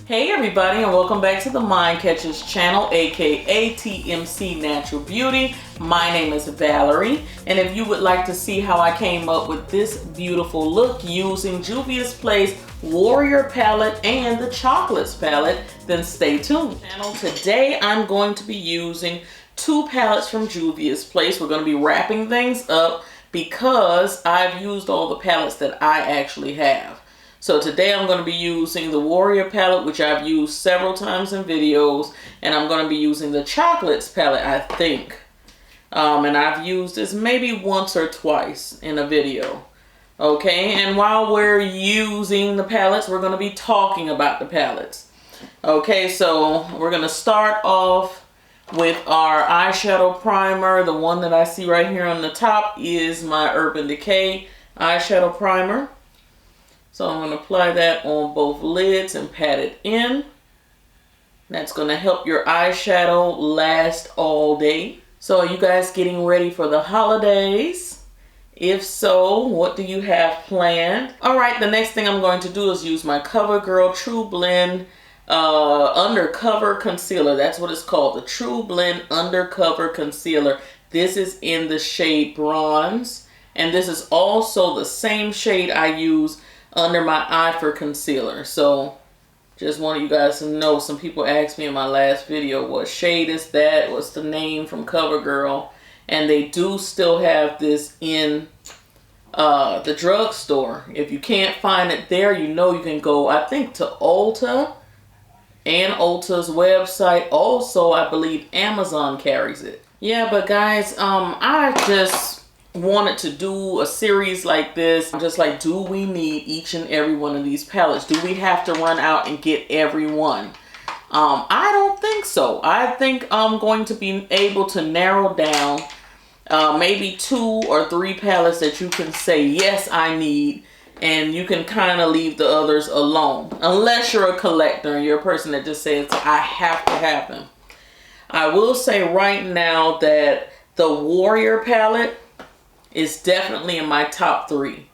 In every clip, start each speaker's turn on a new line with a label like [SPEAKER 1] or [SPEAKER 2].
[SPEAKER 1] Hey everybody, and welcome back to the MindCatcher's channel, aka TMC Natural Beauty. My name is Valerie, and if you would like to see how I came up with this beautiful look using Juvia's Place Warrior palette and the Chocolates palette, then stay tuned. Today I'm going to be using two palettes from Juvia's Place. We're going to be wrapping things up because I've used all the palettes that I actually have. So today I'm going to be using the Warrior palette, which I've used several times in videos, and I'm going to be using the Chocolates palette, I think. And I've used this maybe once or twice in a video. Okay, and while we're using the palettes, we're going to be talking about the palettes. Okay, so we're going to start off with our eyeshadow primer. The one that I see right here on the top is my Urban Decay eyeshadow primer. So I'm going to apply that on both lids and pat it in. That's going to help your eyeshadow last all day. So are you guys getting ready for the holidays? If so, what do you have planned? Alright, the next thing I'm going to do is use my CoverGirl True Blend Undercover Concealer. That's what it's called, the True Blend Undercover Concealer. This is in the shade Bronze. And this is also the same shade I use under my eye for concealer. So just want you guys to know, some people asked me in my last video, what shade is that? What's the name from CoverGirl? And they do still have this in the drugstore. If you can't find it there, you know you can go, I think, to Ulta and Ulta's website. Also, I believe Amazon carries it. Yeah, but guys, I just wanted to do a series like this. Just like, do we need each and every one of these palettes? Do we have to run out and get every one? I don't think so. I think I'm going to be able to narrow down maybe 2 or 3 palettes that you can say, yes, I need, and you can kind of leave the others alone. Unless you're a collector and you're a person that just says, I have to have them. I will say right now that the Warrior palette is definitely in my top 3.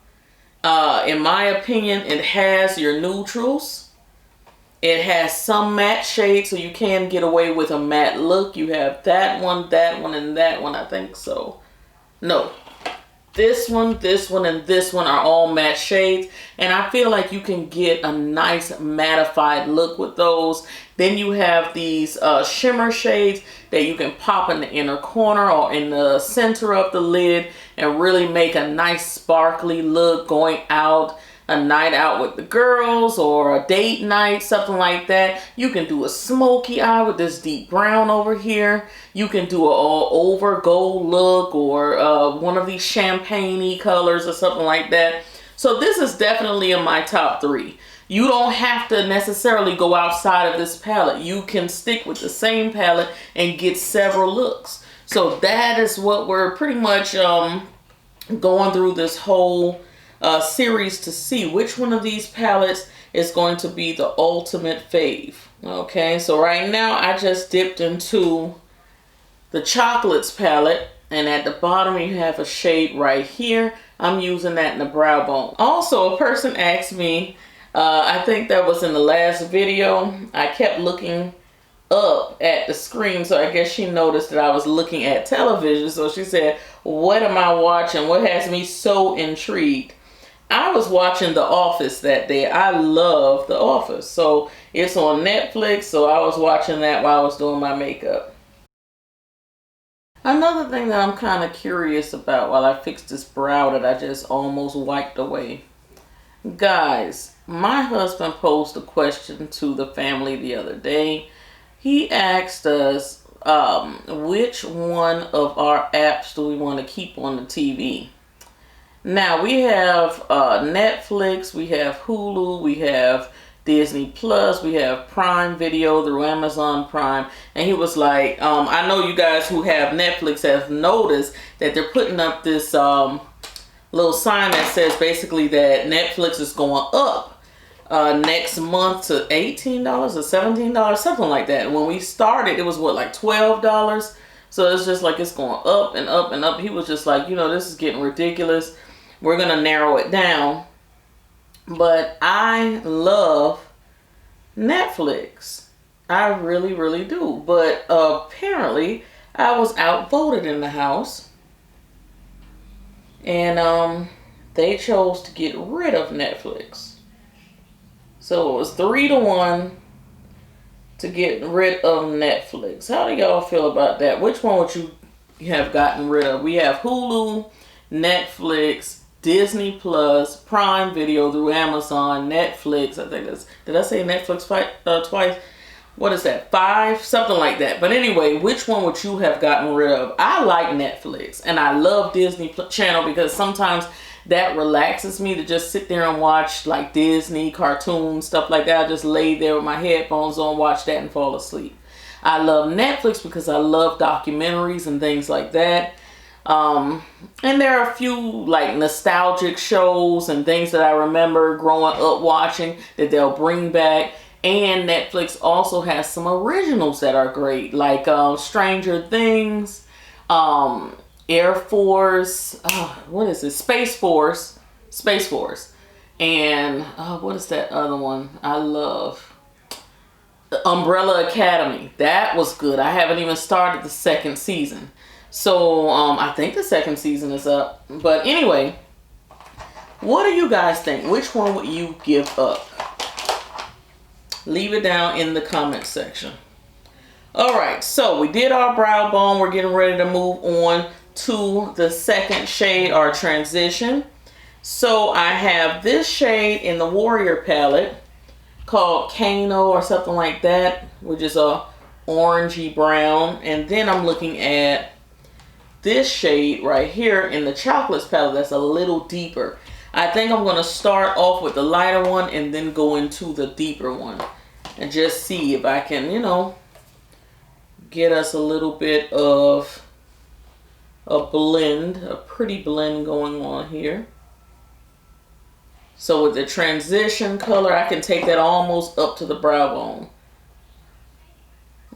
[SPEAKER 1] In my opinion, it has your neutrals. It has some matte shades, so you can get away with a matte look. You have that one, and that one, I think so. No. This one, and this one are all matte shades. And I feel like you can get a nice mattified look with those. Then you have these shimmer shades that you can pop in the inner corner or in the center of the lid and really make a nice sparkly look going out, a night out with the girls or a date night, something like that. You can do a smoky eye with this deep brown over here. You can do an all over gold look or one of these champagne-y colors or something like that. So this is definitely in my top 3. You don't have to necessarily go outside of this palette. You can stick with the same palette and get several looks. So that is what we're pretty much going through this whole series to see which one of these palettes is going to be the ultimate fave. Okay, so right now I just dipped into the Chocolates palette, and at the bottom you have a shade right here. I'm using that in the brow bone. Also, a person asked me, I think that was in the last video, I kept looking up at the screen, so I guess she noticed that I was looking at television. So she said, what am I watching? What has me so intrigued? I was watching The Office that day. I love The Office. So it's on Netflix, so I was watching that while I was doing my makeup. Another thing that I'm kind of curious about while I fix this brow that I just almost wiped away. Guys, my husband posed a question to the family the other day. He asked us which one of our apps do we want to keep on the TV. Now we have Netflix, we have Hulu, we have Disney Plus, we have Prime Video through Amazon Prime. And he was like, I know you guys who have Netflix have noticed that they're putting up this little sign that says basically that Netflix is going up next month to $18 or $17, something like that. And when we started, it was what, like $12? So it's just like it's going up and up and up. He was just like, you know, this is getting ridiculous. We're going to narrow it down. But I love Netflix. I really, really do. But apparently I was outvoted in the house. And they chose to get rid of Netflix. So it was 3-1 to get rid of Netflix. How do y'all feel about that? Which one would you have gotten rid of? We have Hulu, Netflix, Disney Plus, Prime Video through Amazon, Netflix. I think that's, did I say Netflix twice? What is that? 5? Something like that. But anyway, which one would you have gotten rid of? I like Netflix and I love Disney Channel because sometimes that relaxes me to just sit there and watch like Disney cartoons, stuff like that. I just lay there with my headphones on, watch that and fall asleep. I love Netflix because I love documentaries and things like that. And there are a few like nostalgic shows and things that I remember growing up watching that they'll bring back. And Netflix also has some originals that are great, like Stranger Things, Air Force, what is it? Space Force, and what is that other one I love? Umbrella Academy. That was good. I haven't even started the second season. So I think the second season is up. But anyway, what do you guys think? Which one would you give up? Leave it down in the comment section. All right, so we did our brow bone. We're getting ready to move on to the second shade, our transition. So I have this shade in the Warrior palette called Kano or something like that, which is a orangey brown. And then I'm looking at this shade right here in the Chocolates palette that's a little deeper. I think I'm going to start off with the lighter one and then go into the deeper one and just see if I can, you know, get us a little bit of a blend, a pretty blend going on here. So with the transition color, I can take that almost up to the brow bone.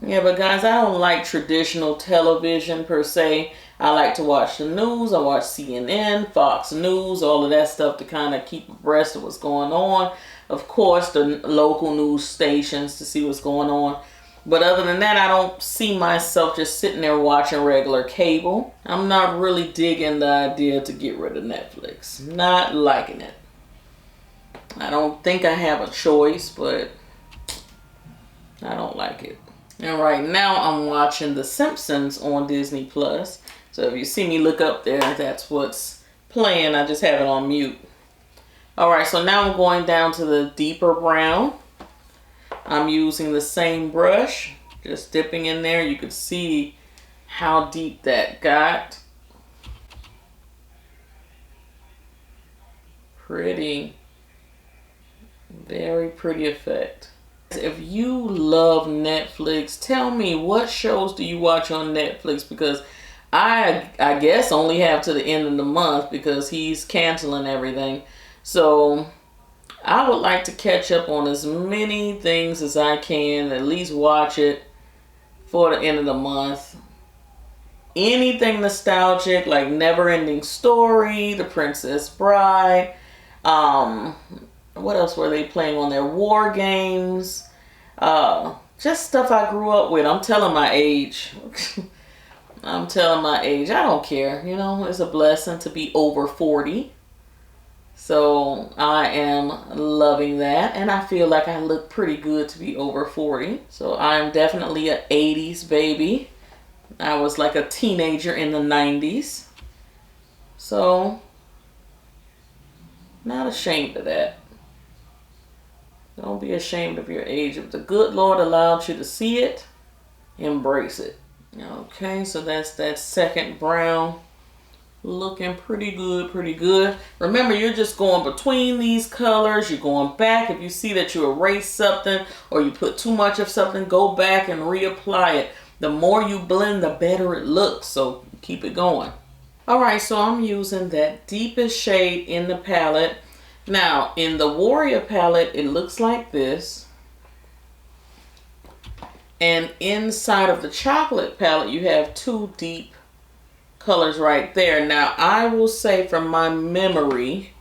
[SPEAKER 1] Yeah, but guys, I don't like traditional television per se. I like to watch the news. I watch CNN, Fox News, all of that stuff to kind of keep abreast of what's going on. Of course, the local news stations to see what's going on. But other than that, I don't see myself just sitting there watching regular cable. I'm not really digging the idea to get rid of Netflix. Not liking it. I don't think I have a choice, but I don't like it. And right now I'm watching The Simpsons on Disney Plus. So if you see me look up there, that's what's playing. I just have it on mute. Alright, so now I'm going down to the deeper brown. I'm using the same brush, just dipping in there. You can see how deep that got. Pretty, very pretty effect. If you love Netflix, tell me, what shows do you watch on Netflix? Because I guess only have to the end of the month because he's canceling everything. So I would like to catch up on as many things as I can, at least watch it for the end of the month. Anything nostalgic like Never Ending Story, The Princess Bride, what else were they playing on there? War Games, just stuff I grew up with. I'm telling my age. I'm telling my age. I don't care. You know, it's a blessing to be over 40. So I am loving that. And I feel like I look pretty good to be over 40. So I'm definitely an 80s baby. I was like a teenager in the 90s. So, not ashamed of that. Don't be ashamed of your age. If the good Lord allowed you to see it, embrace it. Okay, so that's that second brown. Looking pretty good, pretty good. Remember, you're just going between these colors. You're going back. If you see that you erase something or you put too much of something, go back and reapply it. The more you blend, the better it looks. So keep it going. All right, so I'm using that deepest shade in the palette. Now, in the Warrior palette, it looks like this. And inside of the Chocolate palette, you have two deep colors right there. Now, I will say from my memory,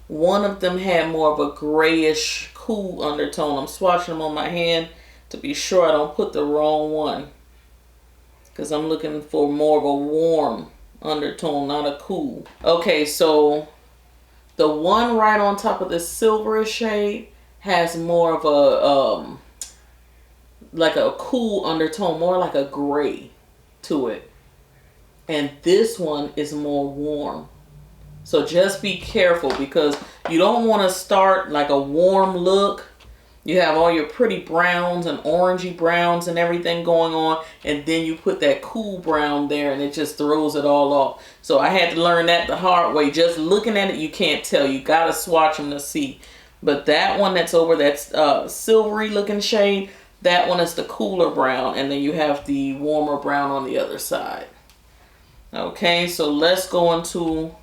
[SPEAKER 1] one of them had more of a grayish cool undertone. I'm swatching them on my hand to be sure I don't put the wrong one, because I'm looking for more of a warm undertone, not a cool. Okay, so the one right on top of this silverish shade has more of a like a cool undertone, more like a gray to it. And this one is more warm. So just be careful, because you don't want to start like a warm look. You have all your pretty browns and orangey browns and everything going on, and then you put that cool brown there and it just throws it all off. So I had to learn that the hard way. Just looking at it, you can't tell. You got to swatch them to see. But that one that's over, that's silvery looking shade, that one is the cooler brown, and then you have the warmer brown on the other side. Okay, so let's go into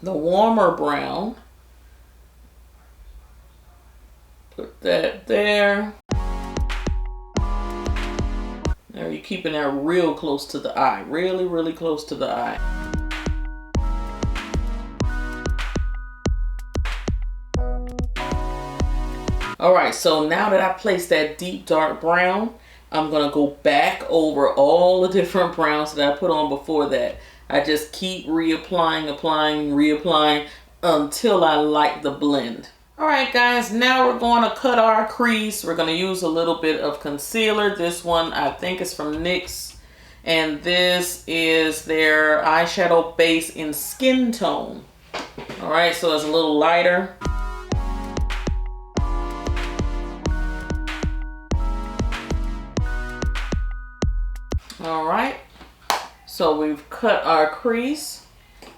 [SPEAKER 1] the warmer brown. Put that there. Now you're keeping that real close to the eye. Really, really close to the eye. Alright, so now that I placed that deep dark brown, I'm going to go back over all the different browns that I put on before that. I just keep reapplying, applying, reapplying until I like the blend. Alright guys, now we're going to cut our crease. We're going to use a little bit of concealer. This one I think is from NYX. And this is their eyeshadow base in Skin Tone. Alright, so it's a little lighter. Alright, so we've cut our crease.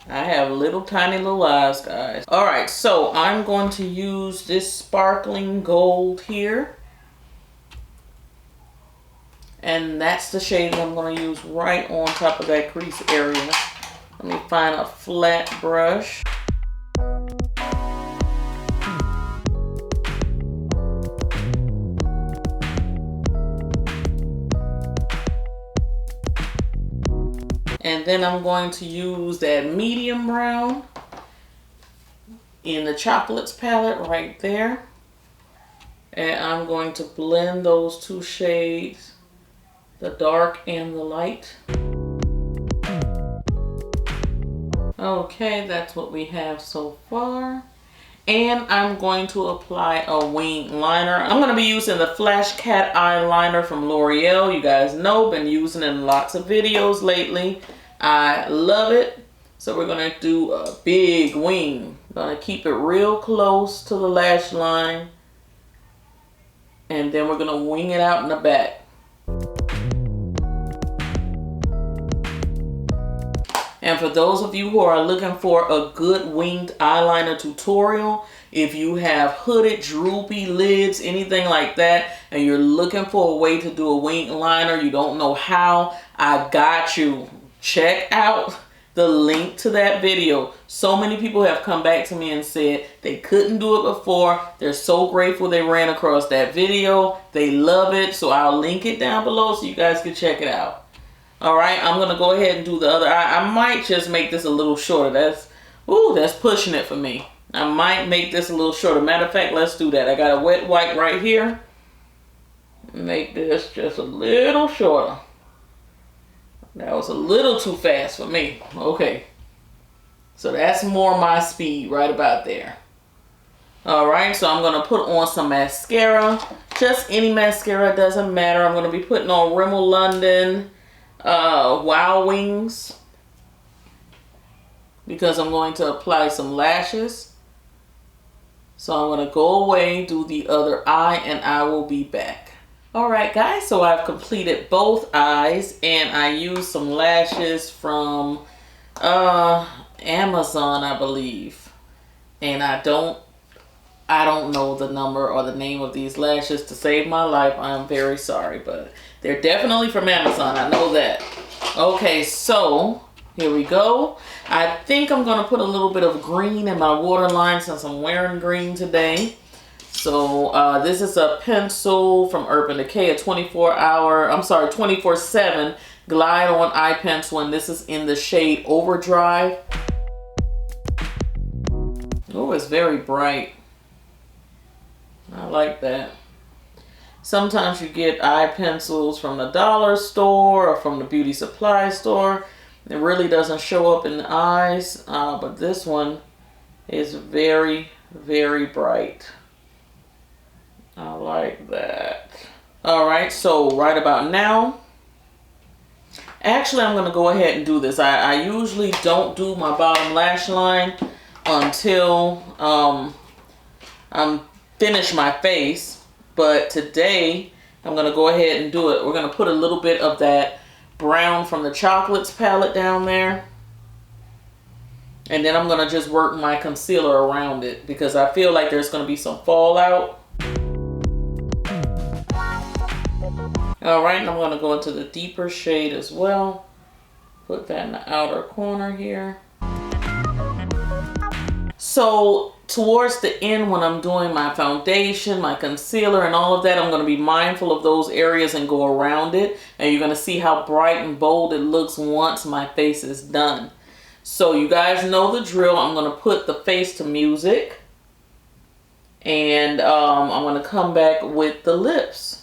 [SPEAKER 1] I have little tiny little eyes, guys. Alright, so I'm going to use this sparkling gold here. And that's the shade that I'm going to use right on top of that crease area. Let me find a flat brush. And then I'm going to use that medium brown in the Chocolates palette right there. And I'm going to blend those two shades, the dark and the light. Okay, that's what we have so far. And I'm going to apply a wing liner. I'm going to be using the Flash Cat eyeliner from L'Oreal. You guys know, been using it in lots of videos lately. I love it. So we're going to do a big wing. Going to keep it real close to the lash line. And then we're going to wing it out in the back. And for those of you who are looking for a good winged eyeliner tutorial, if you have hooded, droopy lids, anything like that, and you're looking for a way to do a winged liner, you don't know how, I got you. Check out the link to that video. So many people have come back to me and said they couldn't do it before. They're so grateful they ran across that video. They love it. So I'll link it down below so you guys can check it out. Alright, I'm going to go ahead and do the other eye. I might just make this a little shorter. That's pushing it for me. I might make this a little shorter. Matter of fact, let's do that. I got a wet wipe right here. Make this just a little shorter. That was a little too fast for me. Okay. So that's more my speed right about there. Alright, so I'm going to put on some mascara. Just any mascara, doesn't matter. I'm going to be putting on Rimmel London Wow Wings, because I'm going to apply some lashes. So I'm going to go away, do the other eye, and I will be back. Alright guys, so I've completed both eyes, and I used some lashes from Amazon, I believe. And I don't know the number or the name of these lashes. To save my life, I'm very sorry, but they're definitely from Amazon. I know that. Okay, so here we go. I think I'm going to put a little bit of green in my waterline since I'm wearing green today. So this is a pencil from Urban Decay, a 24/7 glide on eye pencil, and this is in the shade Overdrive. Oh, it's very bright. I like that. Sometimes you get eye pencils from the dollar store or from the beauty supply store. It really doesn't show up in the eyes, but this one is very, very bright. I like that. All right, so right about now, actually I'm gonna go ahead and do this. I usually don't do my bottom lash line until I'm finished my face, but today I'm gonna go ahead and do it. We're gonna put a little bit of that brown from the Chocolates palette down there, and then I'm gonna just work my concealer around it because I feel like there's gonna be some fallout. All right, and I'm gonna go into the deeper shade as well. Put that in the outer corner here. So towards the end, when I'm doing my foundation, my concealer, and all of that, I'm gonna be mindful of those areas and go around it. And you're gonna see how bright and bold it looks once my face is done. So you guys know the drill. I'm gonna put the face to music. And I'm gonna come back with the lips.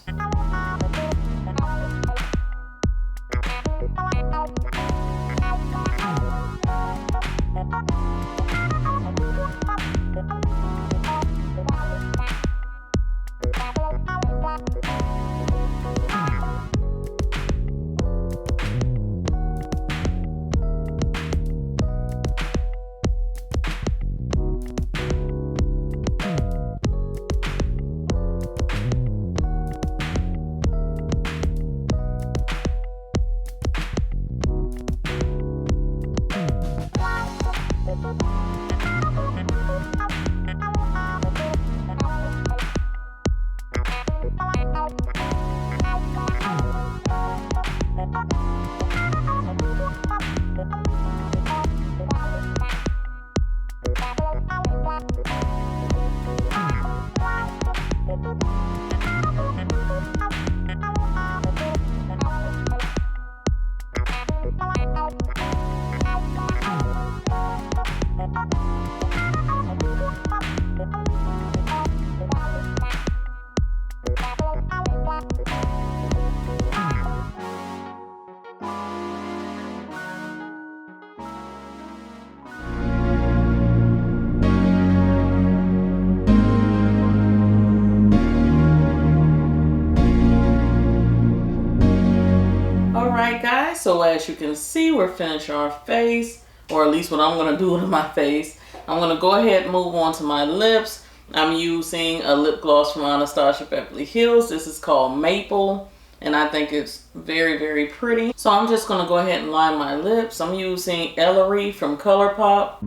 [SPEAKER 1] Guys, so as you can see, we're finished our face, or at least what I'm going to do to my face. I'm going to go ahead and move on to my lips. I'm using a lip gloss from Anastasia Beverly Hills. This is called Maple, and I think it's very, very pretty. So I'm just going to go ahead and line my lips. I'm using Ellery from ColourPop.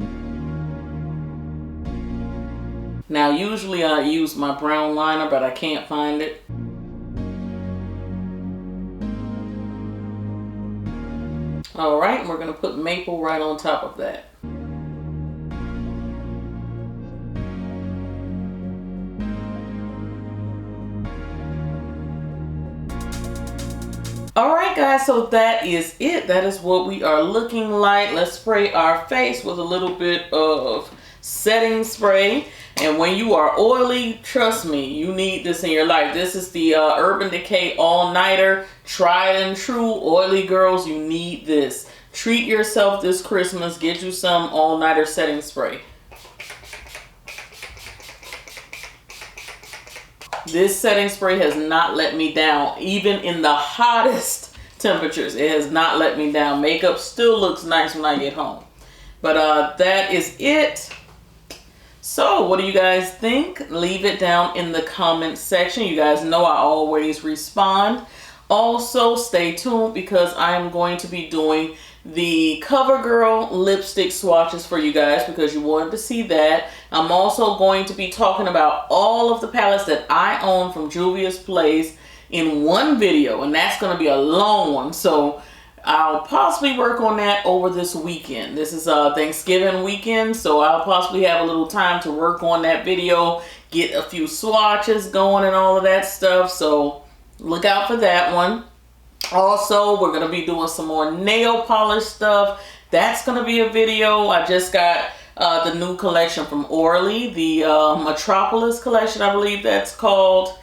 [SPEAKER 1] Now usually I use my brown liner, but I can't find it. All right, we're gonna put Maple right on top of that. All right, guys, so that is it. That is what we are looking like. Let's spray our face with a little bit of setting spray. And when you are oily, trust me, you need this in your life. This is the Urban Decay All Nighter, tried and true. Oily girls, you need this. Treat yourself this Christmas. Get you some All Nighter setting spray. This setting spray has not let me down, even in the hottest temperatures. It has not let me down. Makeup still looks nice when I get home. But that is it. So what do you guys think? Leave it down in the comment section. You guys know I always respond. Also, stay tuned because I am going to be doing the CoverGirl lipstick swatches for you guys because you wanted to see that. I'm also going to be talking about all of the palettes that I own from Juvia's Place in one video, and that's going to be a long one. So I'll possibly work on that over this weekend. This is Thanksgiving weekend, so I'll possibly have a little time to work on that video, get a few swatches going and all of that stuff. So look out for that one. Also, we're going to be doing some more nail polish stuff. That's going to be a video. I just got the new collection from Orly, the Metropolis collection, I believe that's called.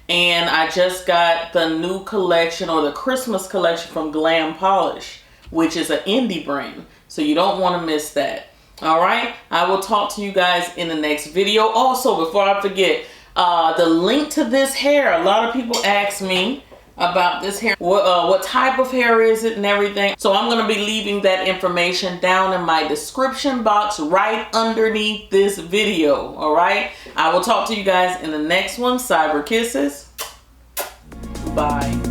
[SPEAKER 1] And I just got the new collection, or the Christmas collection, from Glam Polish, which is an indie brand. So you don't want to miss that. All right, I will talk to you guys in the next video. Also, before I forget, the link to this hair, a lot of people ask me about this hair, what type of hair is it and everything. So I'm going to be leaving that information down in my description box right underneath this video. All right, I will talk to you guys in the next one. Cyber kisses. Bye.